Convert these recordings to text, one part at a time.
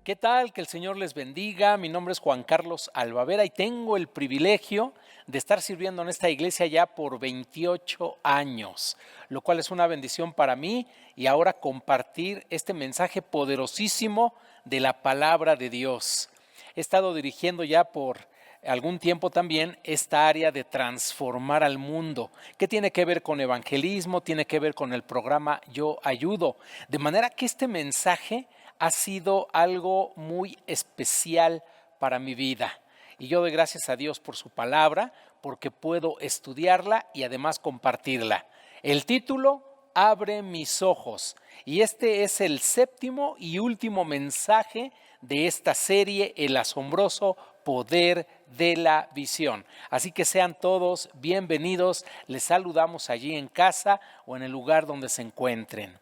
¿Qué tal? Que el Señor les bendiga. Mi nombre es Juan Carlos Albavera y tengo el privilegio de estar sirviendo en esta iglesia ya por 28 años, lo cual es una bendición para mí y ahora compartir este mensaje poderosísimo de la palabra de Dios. He estado dirigiendo ya por algún tiempo también esta área de transformar al mundo, que tiene que ver con evangelismo, tiene que ver con el programa Yo Ayudo, de manera que este mensaje ha sido algo muy especial para mi vida. Y yo doy gracias a Dios por su palabra, porque puedo estudiarla y además compartirla. El título, Abre mis ojos. Y este es el séptimo y último mensaje de esta serie, El asombroso poder de la visión. Así que sean todos bienvenidos. Les saludamos allí en casa o en el lugar donde se encuentren.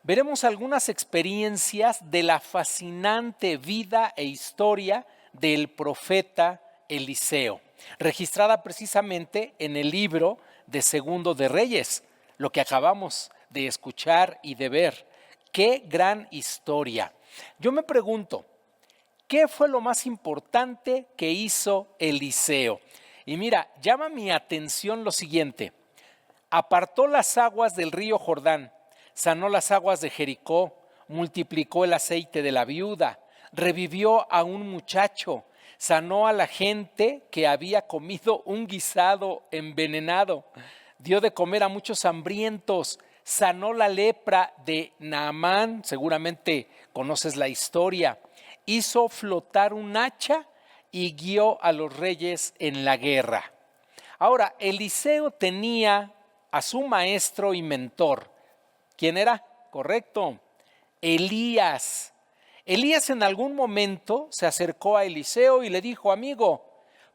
Veremos algunas experiencias de la fascinante vida e historia del profeta Eliseo, registrada precisamente en el libro de Segundo de Reyes, lo que acabamos de escuchar y de ver. ¡Qué gran historia! Yo me pregunto, ¿qué fue lo más importante que hizo Eliseo? Y mira, llama mi atención lo siguiente: apartó las aguas del río Jordán, sanó las aguas de Jericó, multiplicó el aceite de la viuda, revivió a un muchacho, sanó a la gente que había comido un guisado envenenado, dio de comer a muchos hambrientos, sanó la lepra de Naamán, seguramente conoces la historia, hizo flotar un hacha y guió a los reyes en la guerra. Ahora, Eliseo tenía a su maestro y mentor. ¿Quién era? Correcto, Elías. Elías en algún momento se acercó a Eliseo y le dijo: amigo,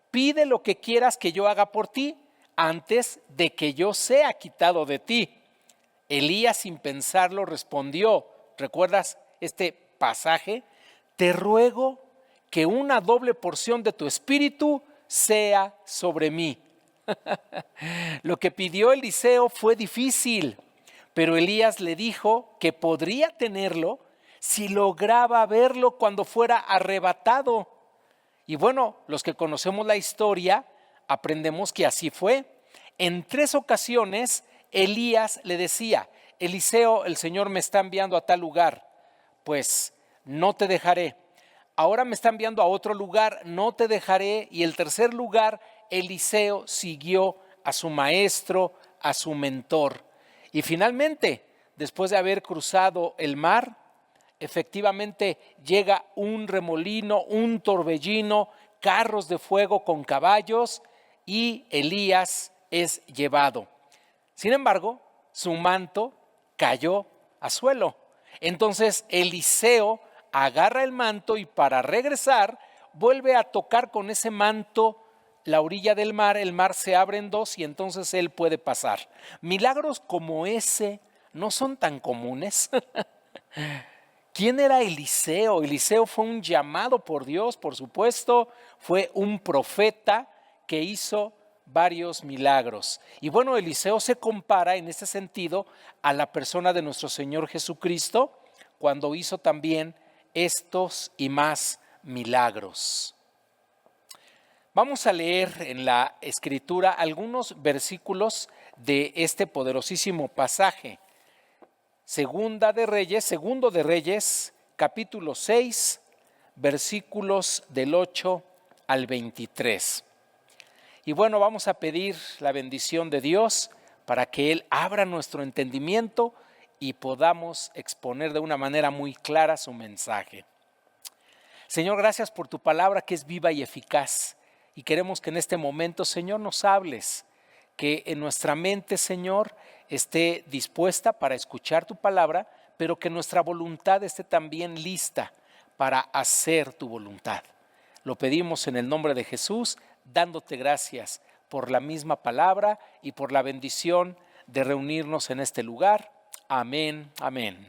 pide lo que quieras que yo haga por ti antes de que yo sea quitado de ti. Elías, sin pensarlo, respondió, ¿recuerdas este pasaje? Te ruego que una doble porción de tu espíritu sea sobre mí. Lo que pidió Eliseo fue difícil, pero Elías le dijo que podría tenerlo si lograba verlo cuando fuera arrebatado. Y bueno, los que conocemos la historia, aprendemos que así fue. En 3 ocasiones, Elías le decía: Eliseo, el Señor me está enviando a tal lugar, pues no te dejaré. Ahora me está enviando a otro lugar, no te dejaré. Y el tercer lugar, Eliseo siguió a su maestro, a su mentor. Y finalmente, después de haber cruzado el mar, efectivamente llega un remolino, un torbellino, carros de fuego con caballos y Elías es llevado. Sin embargo, su manto cayó a suelo. Entonces Eliseo agarra el manto y para regresar vuelve a tocar con ese manto la orilla del mar, el mar se abre en dos y entonces él puede pasar. Milagros como ese no son tan comunes. ¿Quién era Eliseo? Eliseo fue un llamado por Dios, por supuesto, fue un profeta que hizo varios milagros. Y bueno, Eliseo se compara en este sentido a la persona de nuestro Señor Jesucristo cuando hizo también estos y más milagros. Vamos a leer en la Escritura algunos versículos de este poderosísimo pasaje. Segundo de Reyes, capítulo 6, versículos del 8 al 23. Y bueno, vamos a pedir la bendición de Dios para que Él abra nuestro entendimiento y podamos exponer de una manera muy clara su mensaje. Señor, gracias por tu palabra que es viva y eficaz. Y queremos que en este momento, Señor, nos hables, que en nuestra mente, Señor, esté dispuesta para escuchar tu palabra, pero que nuestra voluntad esté también lista para hacer tu voluntad. Lo pedimos en el nombre de Jesús, dándote gracias por la misma palabra y por la bendición de reunirnos en este lugar. Amén, amén.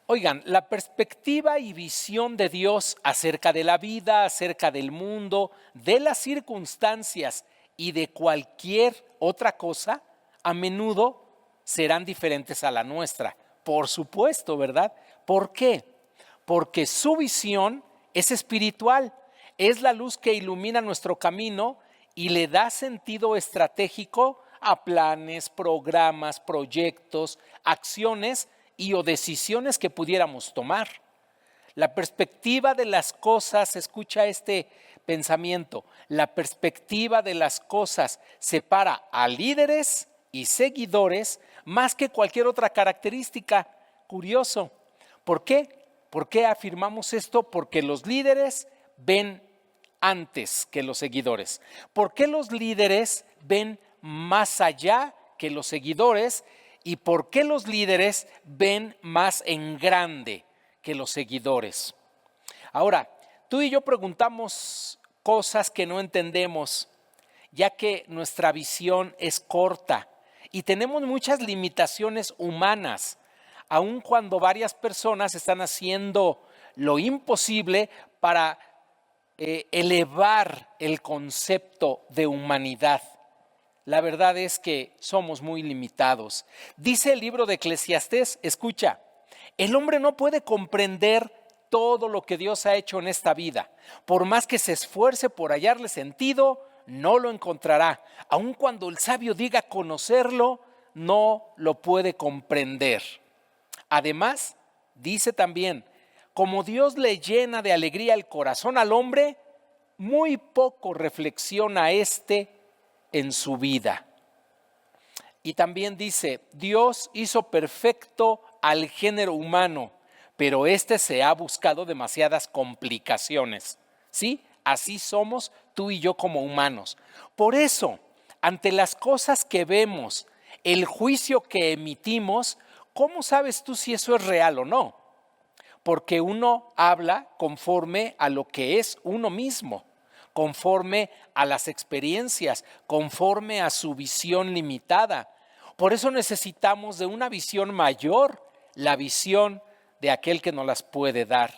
Oigan, la perspectiva y visión de Dios acerca de la vida, acerca del mundo, de las circunstancias y de cualquier otra cosa, a menudo serán diferentes a la nuestra. Por supuesto, ¿verdad? ¿Por qué? Porque su visión es espiritual, es la luz que ilumina nuestro camino y le da sentido estratégico a planes, programas, proyectos, acciones o decisiones que pudiéramos tomar. La perspectiva de las cosas, escucha este pensamiento, la perspectiva de las cosas separa a líderes y seguidores más que cualquier otra característica. Curioso. ¿Por qué? ¿Por qué afirmamos esto? Porque los líderes ven antes que los seguidores. ¿Por qué los líderes ven más allá que los seguidores? ¿Y por qué los líderes ven más en grande que los seguidores? Ahora, tú y yo preguntamos cosas que no entendemos, ya que nuestra visión es corta y tenemos muchas limitaciones humanas, aun cuando varias personas están haciendo lo imposible para elevar el concepto de humanidad. La verdad es que somos muy limitados. Dice el libro de Eclesiastés, escucha, el hombre no puede comprender todo lo que Dios ha hecho en esta vida. Por más que se esfuerce por hallarle sentido, no lo encontrará. Aun cuando el sabio diga conocerlo, no lo puede comprender. Además, dice también, como Dios le llena de alegría el corazón al hombre, muy poco reflexiona en su vida. Y también dice, Dios hizo perfecto al género humano, pero se ha buscado demasiadas complicaciones. ¿Sí? Así somos tú y yo como humanos. Por eso, ante las cosas que vemos, el juicio que emitimos, ¿cómo sabes tú si eso es real o no? Porque uno habla conforme a lo que es uno mismo, conforme a las experiencias, conforme a su visión limitada. Por eso necesitamos de una visión mayor, la visión de aquel que nos las puede dar.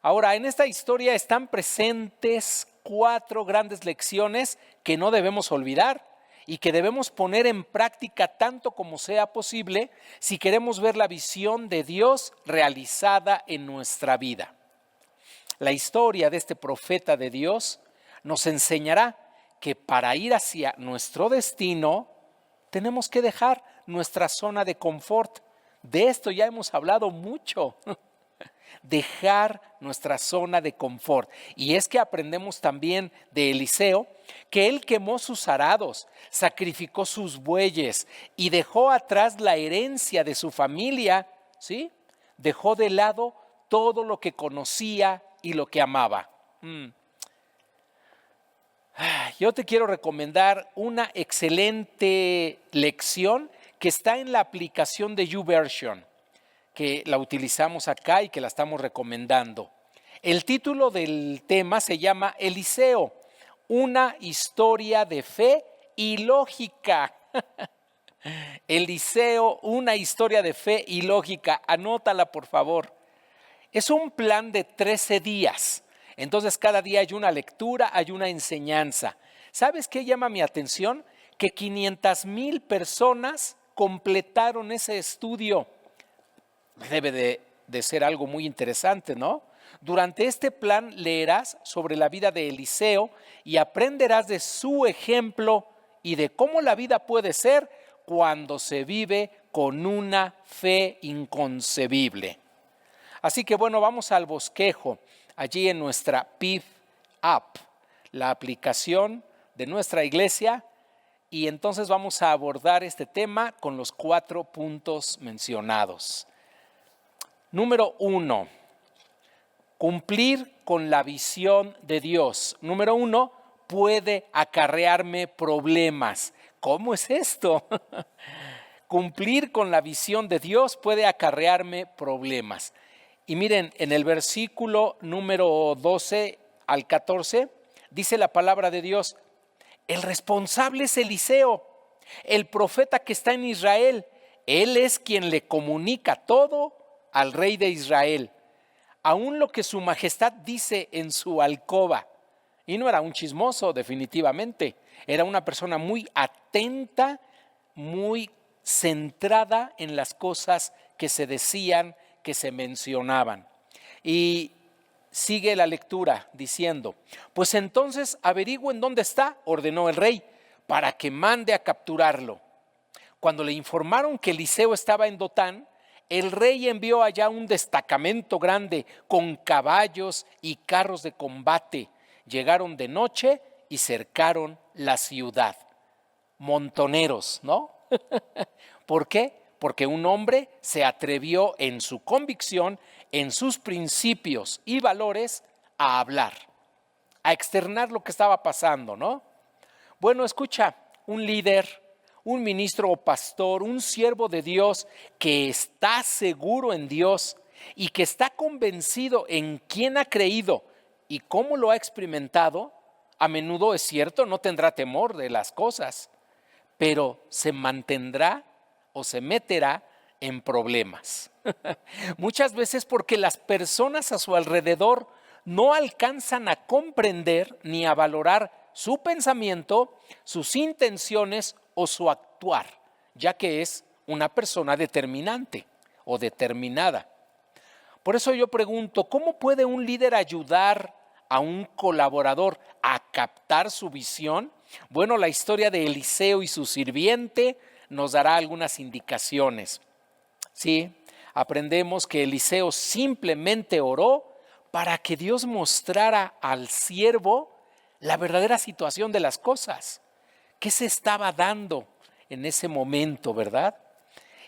Ahora, en esta historia están presentes 4 grandes lecciones que no debemos olvidar y que debemos poner en práctica tanto como sea posible si queremos ver la visión de Dios realizada en nuestra vida. La historia de este profeta de Dios nos enseñará que para ir hacia nuestro destino tenemos que dejar nuestra zona de confort. De esto ya hemos hablado mucho. Dejar nuestra zona de confort. Y es que aprendemos también de Eliseo que él quemó sus arados, sacrificó sus bueyes y dejó atrás la herencia de su familia, ¿sí? Dejó de lado todo lo que conocía y lo que amaba. Yo te quiero recomendar una excelente lección que está en la aplicación de YouVersion, que la utilizamos acá y que la estamos recomendando. El título del tema se llama Eliseo, una historia de fe y lógica. Eliseo, una historia de fe y lógica. Anótala, por favor. Es un plan de 13 días. Entonces, cada día hay una lectura, hay una enseñanza. ¿Sabes qué llama mi atención? Que 500,000 personas completaron ese estudio. Debe de ser algo muy interesante, ¿no? Durante este plan leerás sobre la vida de Eliseo y aprenderás de su ejemplo y de cómo la vida puede ser cuando se vive con una fe inconcebible. Así que bueno, vamos al bosquejo, allí en nuestra PIF app, la aplicación de nuestra iglesia, y entonces vamos a abordar este tema con los 4 puntos mencionados. Número 1, cumplir con la visión de Dios. Número 1, puede acarrearme problemas. ¿Cómo es esto? Cumplir con la visión de Dios puede acarrearme problemas. Y miren, en el versículo número 12 al 14, dice la palabra de Dios, el responsable es Eliseo, el profeta que está en Israel. Él es quien le comunica todo al rey de Israel, aún lo que su majestad dice en su alcoba. Y no era un chismoso, definitivamente. Era una persona muy atenta, muy centrada en las cosas que se decían, que se mencionaban. Y sigue la lectura diciendo, pues entonces averigüen dónde está, ordenó el rey, para que mande a capturarlo. Cuando le informaron que Eliseo estaba en Dotán, el rey envió allá un destacamento grande con caballos y carros de combate. Llegaron de noche y cercaron la ciudad. Montoneros, ¿no? ¿Por qué? Porque un hombre se atrevió en su convicción, en sus principios y valores a hablar, a externar lo que estaba pasando, ¿no? Bueno, escucha, un líder, un ministro o pastor, un siervo de Dios que está seguro en Dios y que está convencido en quién ha creído y cómo lo ha experimentado, a menudo es cierto, no tendrá temor de las cosas, pero se mantendrá o se meterá en problemas. Muchas veces porque las personas a su alrededor no alcanzan a comprender ni a valorar su pensamiento, sus intenciones o su actuar, ya que es una persona determinante o determinada. Por eso yo pregunto, ¿cómo puede un líder ayudar a un colaborador a captar su visión? Bueno, la historia de Eliseo y su sirviente nos dará algunas indicaciones. Sí, aprendemos que Eliseo simplemente oró para que Dios mostrara al siervo la verdadera situación de las cosas. ¿Qué se estaba dando en ese momento, verdad?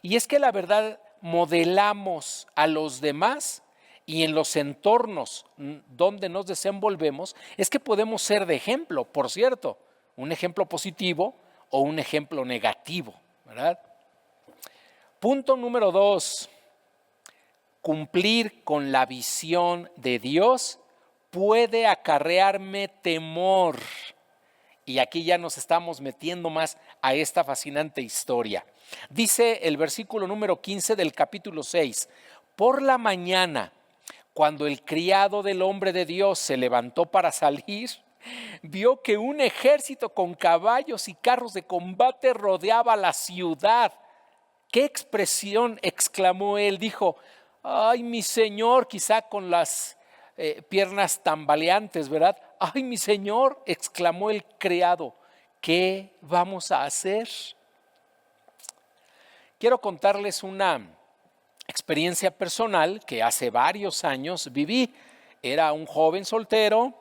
Y es que la verdad modelamos a los demás y en los entornos donde nos desenvolvemos, es que podemos ser de ejemplo, por cierto, un ejemplo positivo o un ejemplo negativo, ¿verdad? Punto número 2, cumplir con la visión de Dios puede acarrearme temor. Y aquí ya nos estamos metiendo más a esta fascinante historia. Dice el versículo número 15 del capítulo 6, por la mañana, cuando el criado del hombre de Dios se levantó para salir, vio que un ejército con caballos y carros de combate rodeaba la ciudad. ¿Qué expresión exclamó él? Dijo, ay, mi Señor, quizá con las piernas tambaleantes, ¿verdad? Ay, mi Señor, exclamó el criado, ¿qué vamos a hacer? Quiero contarles una experiencia personal que hace varios años viví. Era un joven soltero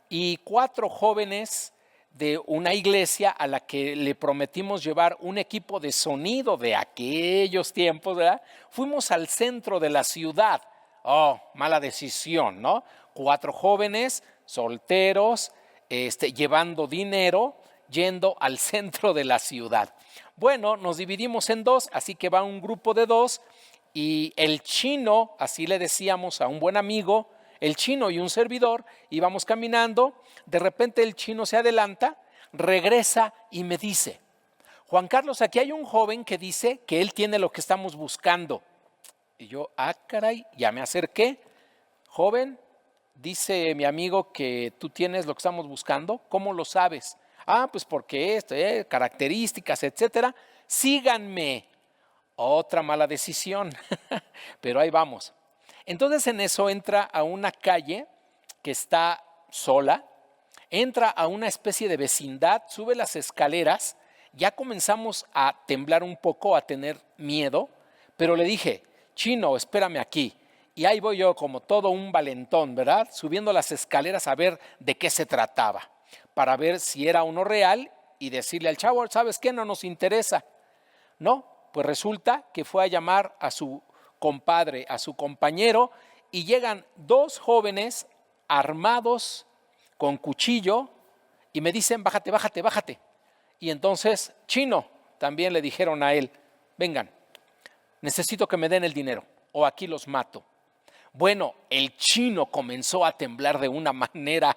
y 4 jóvenes de una iglesia a la que le prometimos llevar un equipo de sonido de aquellos tiempos, ¿verdad? Fuimos al centro de la ciudad. Oh, mala decisión, ¿no? 4 jóvenes solteros, llevando dinero, yendo al centro de la ciudad. Bueno, nos dividimos en 2, así que va un grupo de 2 y el chino, así le decíamos a un buen amigo, el chino y un servidor íbamos caminando, de repente el chino se adelanta, regresa y me dice, Juan Carlos, aquí hay un joven que dice que él tiene lo que estamos buscando. Y yo, caray, ya me acerqué. Joven, dice mi amigo que tú tienes lo que estamos buscando. ¿Cómo lo sabes? Pues porque esto, características, etcétera. Síganme. Otra mala decisión, pero ahí vamos. Entonces en eso entra a una calle que está sola, entra a una especie de vecindad, sube las escaleras, ya comenzamos a temblar un poco, a tener miedo, pero le dije, chino, espérame aquí. Y ahí voy yo como todo un valentón, ¿verdad? Subiendo las escaleras a ver de qué se trataba, para ver si era uno real y decirle al chavo, ¿sabes qué? No nos interesa. No, pues resulta que fue a llamar a su compadre, a su compañero, y llegan 2 jóvenes armados con cuchillo y me dicen, bájate, bájate, bájate. Y entonces, chino, también le dijeron a él, vengan, necesito que me den el dinero o aquí los mato. Bueno, el chino comenzó a temblar de una manera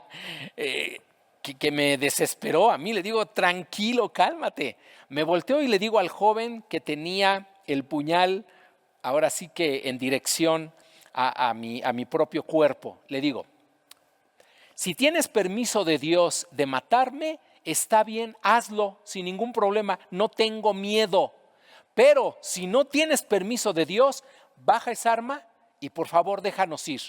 que me desesperó. A mí le digo, tranquilo, cálmate. Me volteo y le digo al joven que tenía el puñal, ahora sí que en dirección a mi propio cuerpo, le digo, si tienes permiso de Dios de matarme, está bien, hazlo sin ningún problema, no tengo miedo. Pero si no tienes permiso de Dios, baja esa arma y por favor déjanos ir.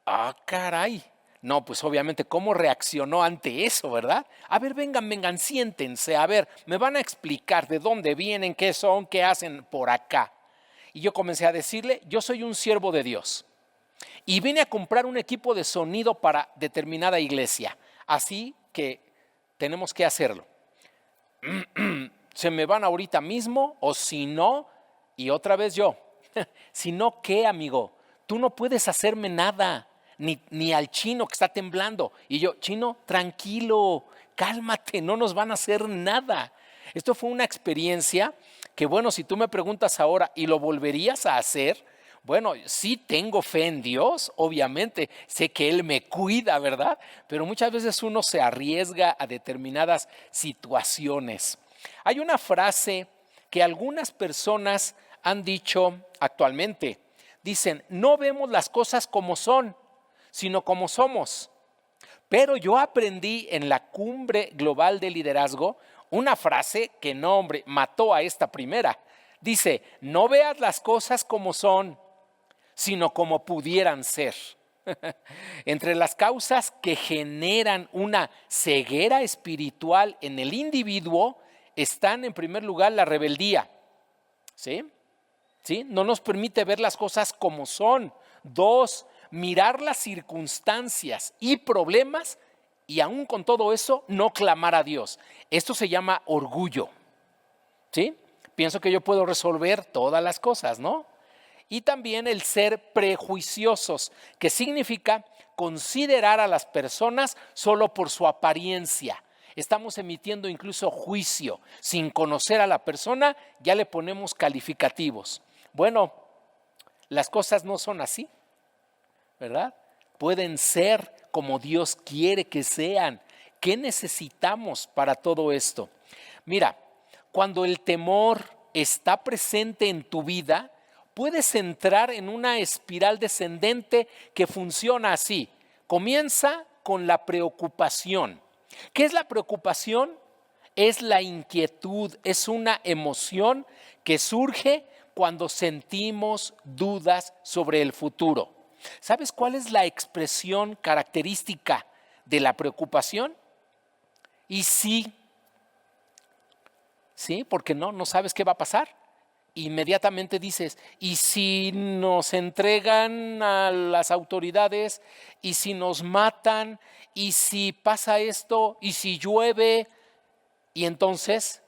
Ah, caray. No, pues obviamente, ¿cómo reaccionó ante eso, verdad? A ver, vengan, siéntense, a ver, me van a explicar de dónde vienen, qué son, qué hacen por acá. Y yo comencé a decirle, yo soy un siervo de Dios y vine a comprar un equipo de sonido para determinada iglesia, así que tenemos que hacerlo. Se me van ahorita mismo o si no, y otra vez yo, si no, ¿qué, amigo? Tú no puedes hacerme nada. Ni al chino que está temblando. Y yo, chino, tranquilo, cálmate, no nos van a hacer nada. Esto fue una experiencia que, bueno, si tú me preguntas ahora, ¿y lo volverías a hacer? Bueno, sí tengo fe en Dios, obviamente, sé que Él me cuida, ¿verdad? Pero muchas veces uno se arriesga a determinadas situaciones. Hay una frase que algunas personas han dicho actualmente. Dicen, no vemos las cosas como son, sino como somos. Pero yo aprendí en la Cumbre Global de Liderazgo una frase que no, hombre, mató a esta primera. Dice, no veas las cosas como son, sino como pudieran ser. Entre las causas que generan una ceguera espiritual en el individuo están en primer lugar la rebeldía. ¿Sí? ¿Sí? No nos permite ver las cosas como son. 2, mirar las circunstancias y problemas y aún con todo eso no clamar a Dios. Esto se llama orgullo. ¿Sí? Pienso que yo puedo resolver todas las cosas, ¿no? Y también el ser prejuiciosos, que significa considerar a las personas solo por su apariencia. Estamos emitiendo incluso juicio. Sin conocer a la persona, ya le ponemos calificativos. Bueno, las cosas no son así, ¿verdad? Pueden ser como Dios quiere que sean. ¿Qué necesitamos para todo esto? Mira, cuando el temor está presente en tu vida, puedes entrar en una espiral descendente que funciona así. Comienza con la preocupación. ¿Qué es la preocupación? Es la inquietud, es una emoción que surge cuando sentimos dudas sobre el futuro. ¿Sabes cuál es la expresión característica de la preocupación? Y sí, porque no sabes qué va a pasar. Inmediatamente dices, ¿y si nos entregan a las autoridades? ¿Y si nos matan? ¿Y si pasa esto? ¿Y si llueve? Y entonces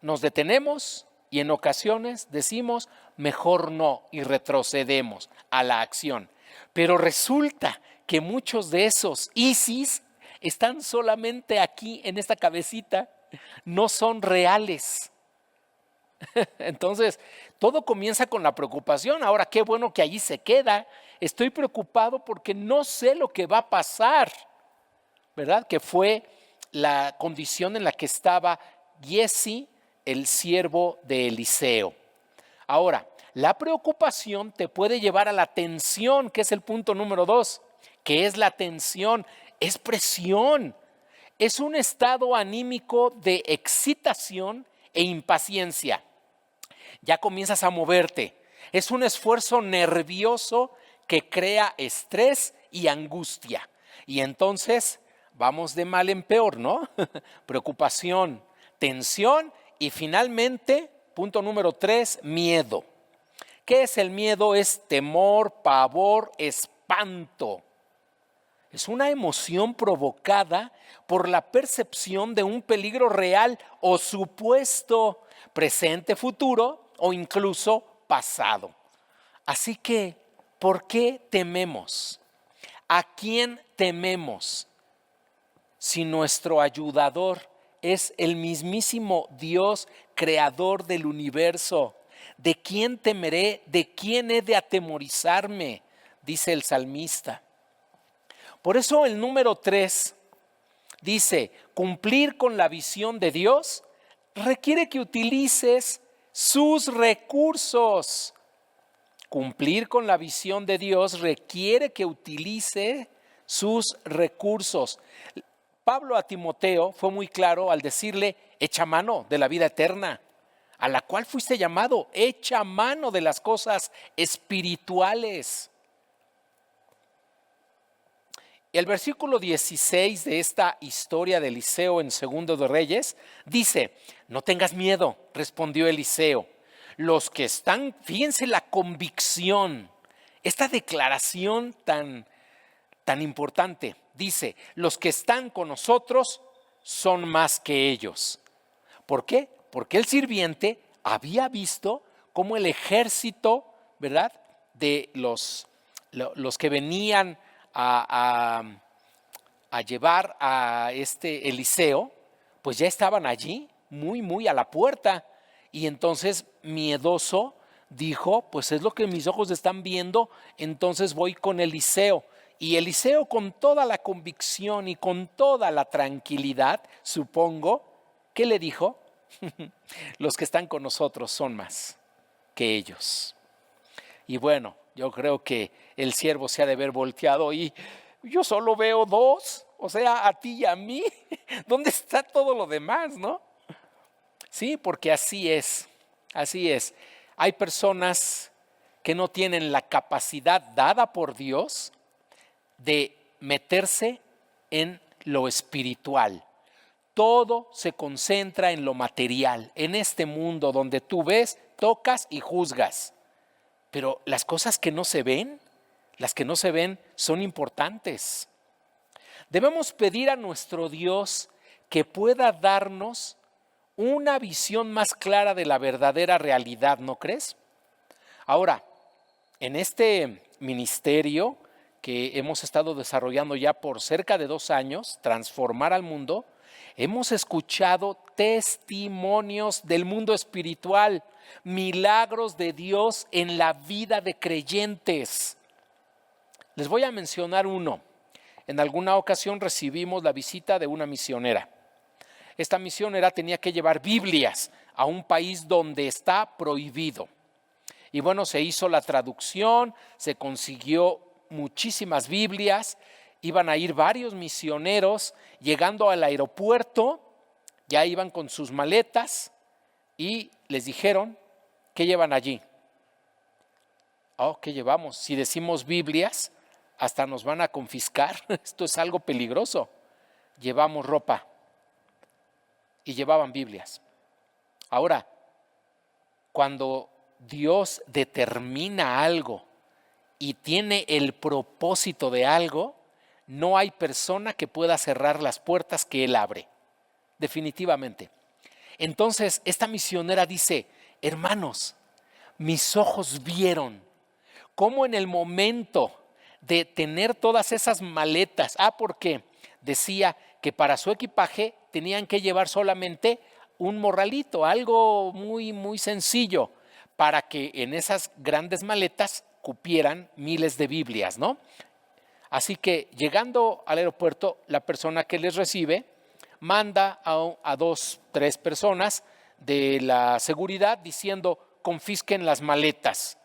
nos detenemos y en ocasiones decimos, mejor no, y retrocedemos a la acción. Pero resulta que muchos de esos ISIS están solamente aquí en esta cabecita, no son reales. Entonces, todo comienza con la preocupación. Ahora, qué bueno que allí se queda. Estoy preocupado porque no sé lo que va a pasar, ¿verdad? Que fue la condición en la que estaba Giezi, el siervo de Eliseo. Ahora, la preocupación te puede llevar a la tensión, que es el punto número 2. ¿Qué es la tensión? Es presión. Es un estado anímico de excitación e impaciencia. Ya comienzas a moverte. Es un esfuerzo nervioso que crea estrés y angustia. Y entonces vamos de mal en peor, ¿no? Preocupación, tensión y finalmente, punto número 3, miedo. ¿Qué es el miedo? Es temor, pavor, espanto. Es una emoción provocada por la percepción de un peligro real o supuesto, presente, futuro o incluso pasado. Así que, ¿por qué tememos? ¿A quién tememos? Si nuestro ayudador es el mismísimo Dios, creador del universo. ¿De quién temeré? ¿De quién he de atemorizarme? Dice el salmista. Por eso el número 3 dice, cumplir con la visión de Dios requiere que utilices sus recursos. Cumplir con la visión de Dios requiere que utilice sus recursos. Pablo a Timoteo fue muy claro al decirle, echa mano de la vida eterna. a la cual fuiste llamado, echa mano de las cosas espirituales. El versículo 16 de esta historia de Eliseo en Segundo de Reyes dice: no tengas miedo, respondió Eliseo. Los que están, fíjense la convicción, esta declaración tan importante, dice: los que están con nosotros son más que ellos. ¿Por qué? Porque el sirviente había visto cómo el ejército, ¿verdad?, de los que venían a llevar a este Eliseo, pues ya estaban allí, muy a la puerta. Y entonces, miedoso, dijo: pues es lo que mis ojos están viendo, entonces voy con Eliseo. Y Eliseo, con toda la convicción y con toda la tranquilidad, supongo, ¿qué le dijo? Los que están con nosotros son más que ellos. Y bueno, yo creo que el siervo se ha de ver volteado y yo solo veo dos, o sea, a ti y a mí. ¿Dónde está todo lo demás, no? Sí, porque así es, así es. Hay personas que no tienen la capacidad dada por Dios de meterse en lo espiritual. Todo se concentra en lo material, en este mundo donde tú ves, tocas y juzgas. Pero las cosas que no se ven, las que no se ven son importantes. Debemos pedir a nuestro Dios que pueda darnos una visión más clara de la verdadera realidad, ¿no crees? Ahora, en este ministerio que hemos estado desarrollando ya por cerca de 2 años, Transformar al Mundo, hemos escuchado testimonios del mundo espiritual, milagros de Dios en la vida de creyentes. Les voy a mencionar uno. En alguna ocasión recibimos la visita de una misionera. Esta misionera tenía que llevar Biblias a un país donde está prohibido. Y bueno, se hizo la traducción, se consiguió muchísimas Biblias, iban a ir varios misioneros. Llegando al aeropuerto, ya iban con sus maletas y les dijeron: ¿qué llevan allí? Oh, ¿qué llevamos? Si decimos Biblias, hasta nos van a confiscar. Esto es algo peligroso. Llevamos ropa. Y llevaban Biblias. Ahora, cuando Dios determina algo y tiene el propósito de algo, no hay persona que pueda cerrar las puertas que Él abre, definitivamente. Entonces, esta misionera dice: hermanos, mis ojos vieron cómo en el momento de tener todas esas maletas, porque decía que para su equipaje tenían que llevar solamente un morralito, algo muy sencillo, para que en esas grandes maletas cupieran miles de Biblias, ¿no? Así que llegando al aeropuerto, la persona que les recibe manda a 2, 3 personas de la seguridad diciendo: confisquen las maletas.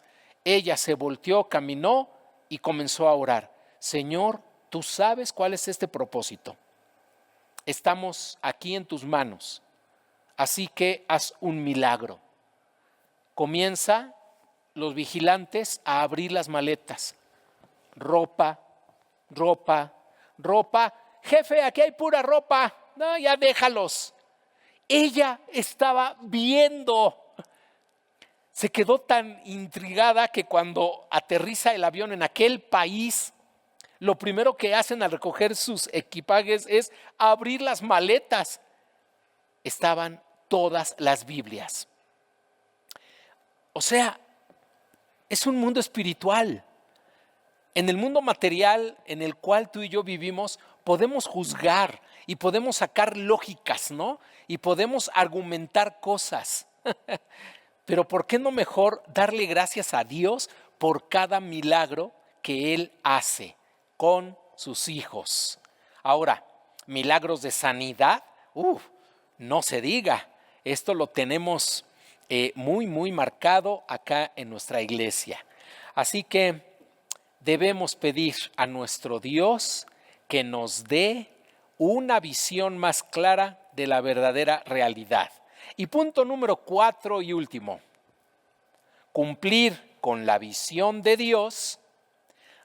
Ella se volteó, caminó y comenzó a orar: Señor, tú sabes cuál es este propósito. Estamos aquí en tus manos, así que haz un milagro. Comienza los vigilantes a abrir las maletas. Ropa. Jefe, aquí hay pura ropa. No, ya déjalos. Ella estaba viendo. Se quedó tan intrigada que cuando aterriza el avión en aquel país, lo primero que hacen al recoger sus equipajes es abrir las maletas. Estaban todas las Biblias. O sea, es un mundo espiritual. En el mundo material en el cual tú y yo vivimos, podemos juzgar y podemos sacar lógicas, ¿no? Y podemos argumentar cosas. Pero ¿por qué no mejor darle gracias a Dios por cada milagro que Él hace con sus hijos? Ahora, milagros de sanidad, no se diga. Esto lo tenemos muy marcado acá en nuestra iglesia. Así que debemos pedir a nuestro Dios que nos dé una visión más clara de la verdadera realidad. Y punto número 4 y último, cumplir con la visión de Dios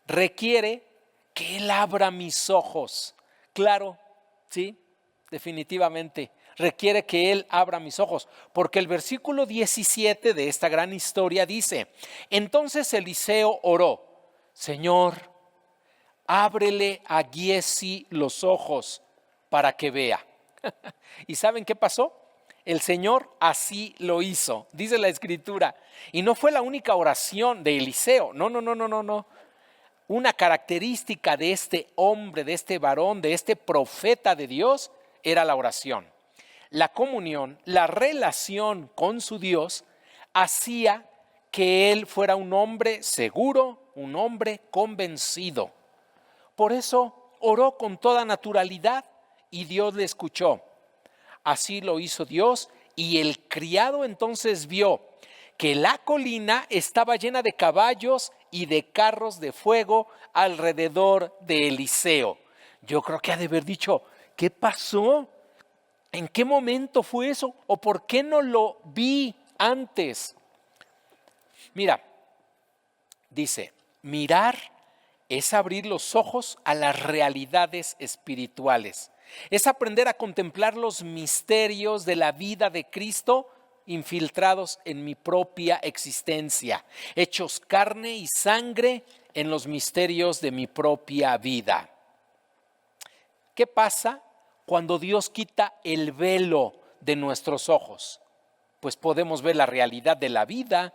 requiere que Él abra mis ojos. Claro, sí, definitivamente. Requiere que Él abra mis ojos, porque el versículo 17 de esta gran historia dice: entonces Eliseo oró, Señor, ábrele a Giezi los ojos para que vea. ¿Y saben qué pasó? El Señor así lo hizo, dice la Escritura. Y no fue la única oración de Eliseo, no. Una característica de este hombre, de este varón, de este profeta de Dios, era la oración. La comunión, la relación con su Dios, hacía que él fuera un hombre seguro, un hombre convencido. Por eso oró con toda naturalidad y Dios le escuchó. Así lo hizo Dios, y el criado entonces vio que la colina estaba llena de caballos y de carros de fuego alrededor de Eliseo. Yo creo que ha de haber dicho, ¿qué pasó? ¿En qué momento fue eso? ¿O por qué no lo vi antes? Mira, dice, mirar es abrir los ojos a las realidades espirituales. Es aprender a contemplar los misterios de la vida de Cristo infiltrados en mi propia existencia, hechos carne y sangre en los misterios de mi propia vida. ¿Qué pasa cuando Dios quita el velo de nuestros ojos? Pues podemos ver la realidad de la vida,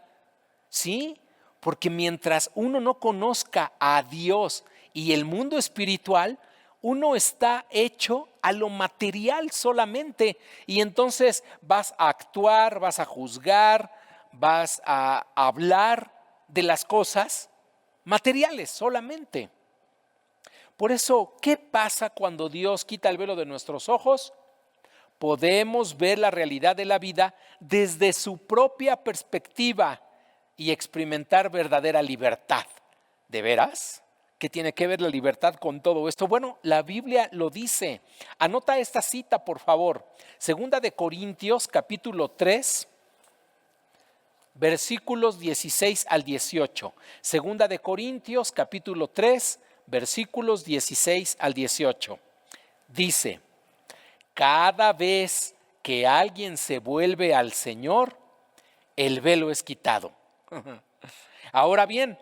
¿sí? Porque mientras uno no conozca a Dios y el mundo espiritual, uno está hecho a lo material solamente, y entonces vas a actuar, vas a juzgar, vas a hablar de las cosas materiales solamente. Por eso, ¿qué pasa cuando Dios quita el velo de nuestros ojos? Podemos ver la realidad de la vida desde su propia perspectiva y experimentar verdadera libertad. ¿De veras? ¿Qué tiene que ver la libertad con todo esto? Bueno, la Biblia lo dice. Anota esta cita, por favor. Segunda de Corintios, capítulo 3, versículos 16 al 18. Segunda de Corintios, capítulo 3, versículos 16 al 18. Dice, cada vez que alguien se vuelve al Señor, el velo es quitado. Ahora bien,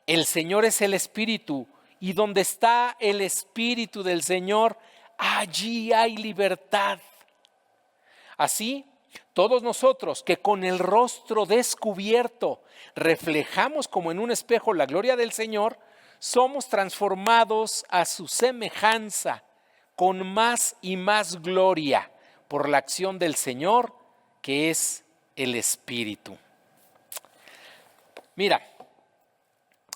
el Señor es el Espíritu, y donde está el Espíritu del Señor, allí hay libertad. Así, todos nosotros que con el rostro descubierto reflejamos como en un espejo la gloria del Señor, somos transformados a su semejanza con más y más gloria por la acción del Señor, que es el Espíritu. Mira,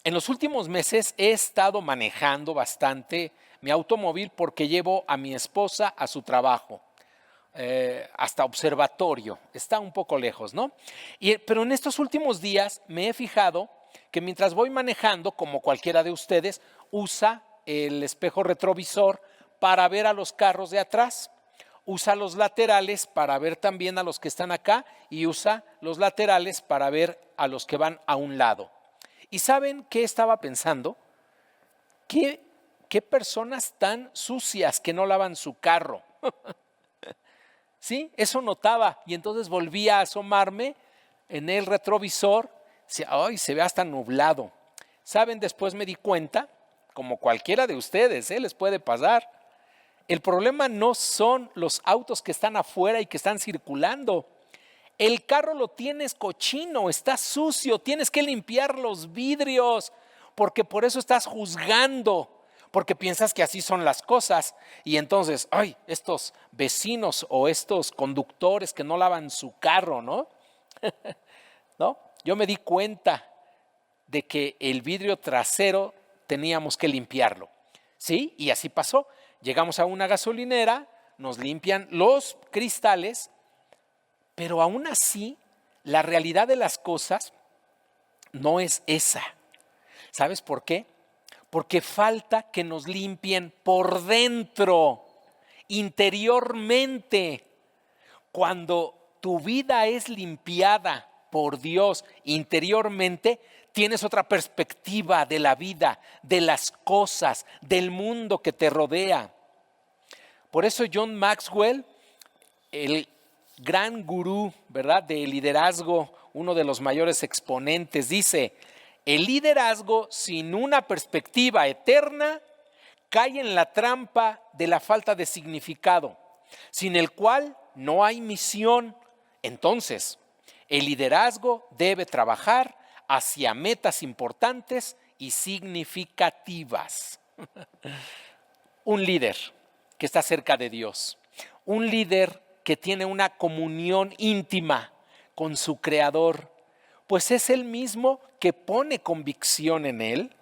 en los últimos meses he estado manejando bastante mi automóvil porque llevo a mi esposa a su trabajo, hasta observatorio. Está un poco lejos, ¿no? Pero en estos últimos días me he fijado que mientras voy manejando, como cualquiera de ustedes, usa el espejo retrovisor para ver a los carros de atrás, usa los laterales para ver también a los que están acá, y usa los laterales para ver a los que van a un lado. ¿Y saben qué estaba pensando? ¿Qué personas tan sucias que no lavan su carro? Sí, eso notaba, y entonces volví a asomarme en el retrovisor. ¡Ay, se ve hasta nublado! ¿Saben? Después me di cuenta, como cualquiera de ustedes, les puede pasar. El problema no son los autos que están afuera y que están circulando. El carro lo tienes cochino, está sucio, tienes que limpiar los vidrios, porque por eso estás juzgando, porque piensas que así son las cosas. Y entonces, ay, estos vecinos o estos conductores que no lavan su carro, ¿no? ¿No? Yo me di cuenta de que el vidrio trasero teníamos que limpiarlo, ¿sí? Y así pasó. Llegamos a una gasolinera, nos limpian los cristales, pero aún así, la realidad de las cosas no es esa. ¿Sabes por qué? Porque falta que nos limpien por dentro, interiormente. Cuando tu vida es limpiada por Dios interiormente, tienes otra perspectiva de la vida, de las cosas, del mundo que te rodea. Por eso John Maxwell, el gran gurú, ¿verdad?, de liderazgo, uno de los mayores exponentes, dice: el liderazgo sin una perspectiva eterna cae en la trampa de la falta de significado, sin el cual no hay misión. Entonces, el liderazgo debe trabajar hacia metas importantes y significativas. Un líder que está cerca de Dios, un líder que tiene una comunión íntima con su Creador, pues es el mismo que pone convicción en Él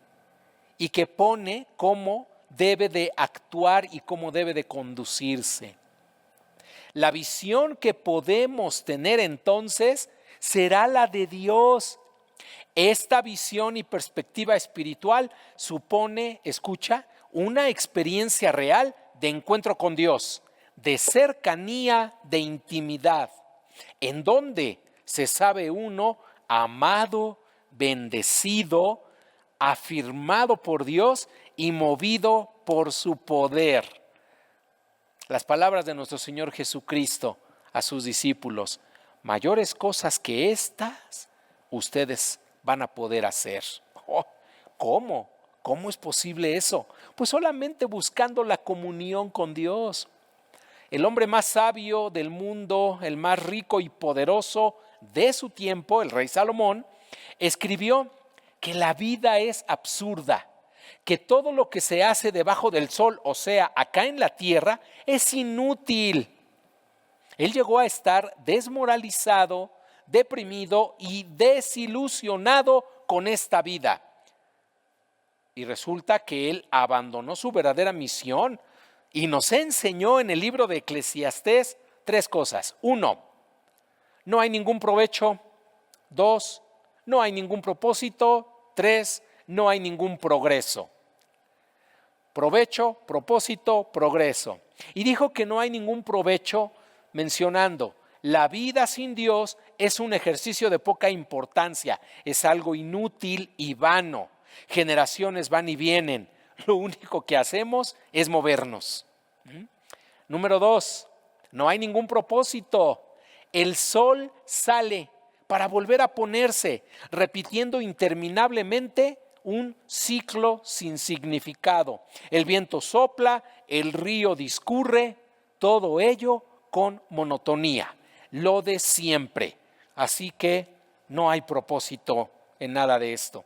y que pone cómo debe de actuar y cómo debe de conducirse. La visión que podemos tener entonces será la de Dios. Esta visión y perspectiva espiritual supone, escucha, una experiencia real de encuentro con Dios, de cercanía, de intimidad, en donde se sabe uno amado, bendecido, afirmado por Dios y movido por su poder. Las palabras de nuestro Señor Jesucristo a sus discípulos: mayores cosas que estas ustedes van a poder hacer. Oh, ¿cómo? ¿Cómo es posible eso? Pues solamente buscando la comunión con Dios. El hombre más sabio del mundo, el más rico y poderoso de su tiempo, el rey Salomón, escribió que la vida es absurda, que todo lo que se hace debajo del sol, o sea, acá en la tierra, es inútil. Él llegó a estar desmoralizado, deprimido y desilusionado con esta vida. Y resulta que él abandonó su verdadera misión y nos enseñó en el libro de Eclesiastés 3 cosas. 1, no hay ningún provecho. 2, no hay ningún propósito. 3, no hay ningún progreso. Provecho, propósito, progreso. Y dijo que no hay ningún provecho mencionando: la vida sin Dios es un ejercicio de poca importancia, es algo inútil y vano. Generaciones van y vienen, lo único que hacemos es movernos. Número 2, no hay ningún propósito. El sol sale para volver a ponerse, repitiendo interminablemente un ciclo sin significado. El viento sopla, el río discurre, todo ello con monotonía, lo de siempre. Así que no hay propósito en nada de esto.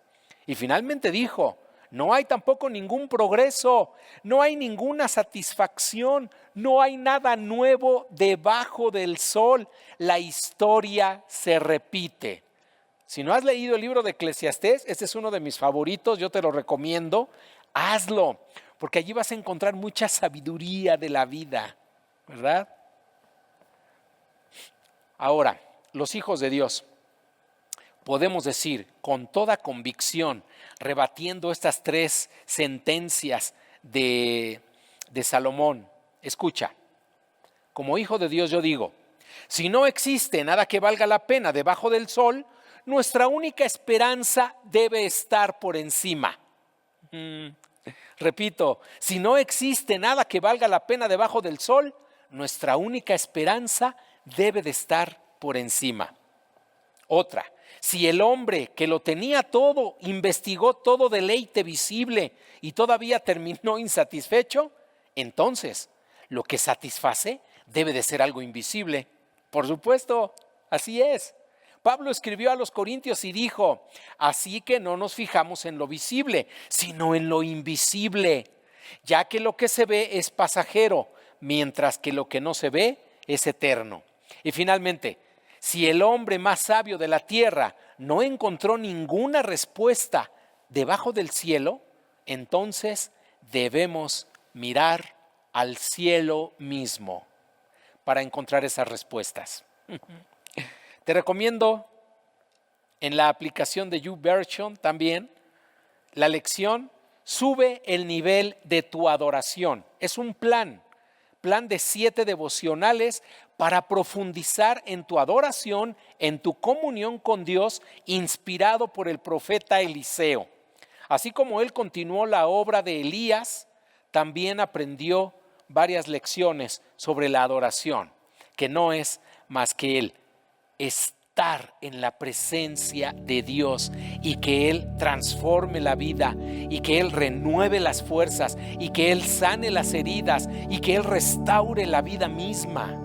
Y finalmente dijo: no hay tampoco ningún progreso, no hay ninguna satisfacción, no hay nada nuevo debajo del sol. La historia se repite. Si no has leído el libro de Eclesiastés, este es uno de mis favoritos, yo te lo recomiendo, hazlo, porque allí vas a encontrar mucha sabiduría de la vida, ¿verdad? Ahora, los hijos de Dios, podemos decir con toda convicción, rebatiendo estas 3 sentencias de Salomón: escucha, como hijo de Dios yo digo, si no existe nada que valga la pena debajo del sol, nuestra única esperanza debe estar por encima. Repito, si no existe nada que valga la pena debajo del sol, nuestra única esperanza debe de estar por encima. Otra, si el hombre que lo tenía todo, investigó todo deleite visible y todavía terminó insatisfecho, entonces lo que satisface debe de ser algo invisible. Por supuesto, así es. Pablo escribió a los Corintios y dijo: así que no nos fijamos en lo visible, sino en lo invisible, ya que lo que se ve es pasajero, mientras que lo que no se ve es eterno. Y finalmente, si el hombre más sabio de la tierra no encontró ninguna respuesta debajo del cielo, entonces debemos mirar al cielo mismo para encontrar esas respuestas. Te recomiendo en la aplicación de YouVersion también la lección Sube el nivel de tu adoración. Es un plan plan de 7 devocionales para profundizar en tu adoración, en tu comunión con Dios, inspirado por el profeta Eliseo. Así como él continuó la obra de Elías, también aprendió varias lecciones sobre la adoración, que no es más que el estar en la presencia de Dios y que Él transforme la vida y que Él renueve las fuerzas y que Él sane las heridas y que Él restaure la vida misma.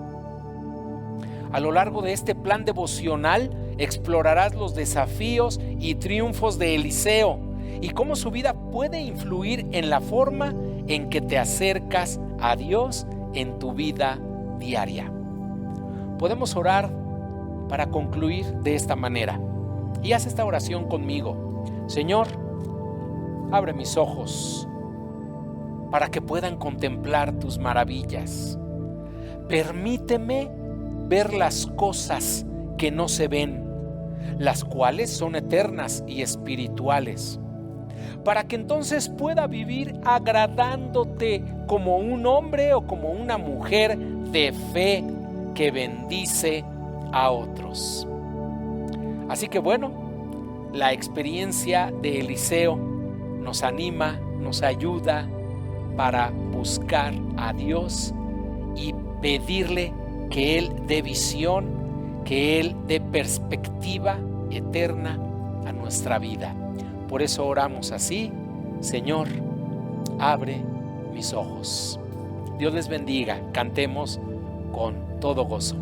A lo largo de este plan devocional explorarás los desafíos y triunfos de Eliseo y cómo su vida puede influir en la forma en que te acercas a Dios en tu vida diaria. Podemos orar para concluir de esta manera. Y haz esta oración conmigo. Señor, abre mis ojos para que puedan contemplar tus maravillas. Permíteme ver las cosas que no se ven, las cuales son eternas y espirituales, para que entonces pueda vivir agradándote como un hombre o como una mujer de fe que bendice a otros. Así que bueno, la experiencia de Eliseo nos anima, nos ayuda para buscar a Dios y pedirle que Él dé visión, que Él dé perspectiva eterna a nuestra vida. Por eso oramos así: Señor, abre mis ojos. Dios les bendiga. Cantemos con todo gozo.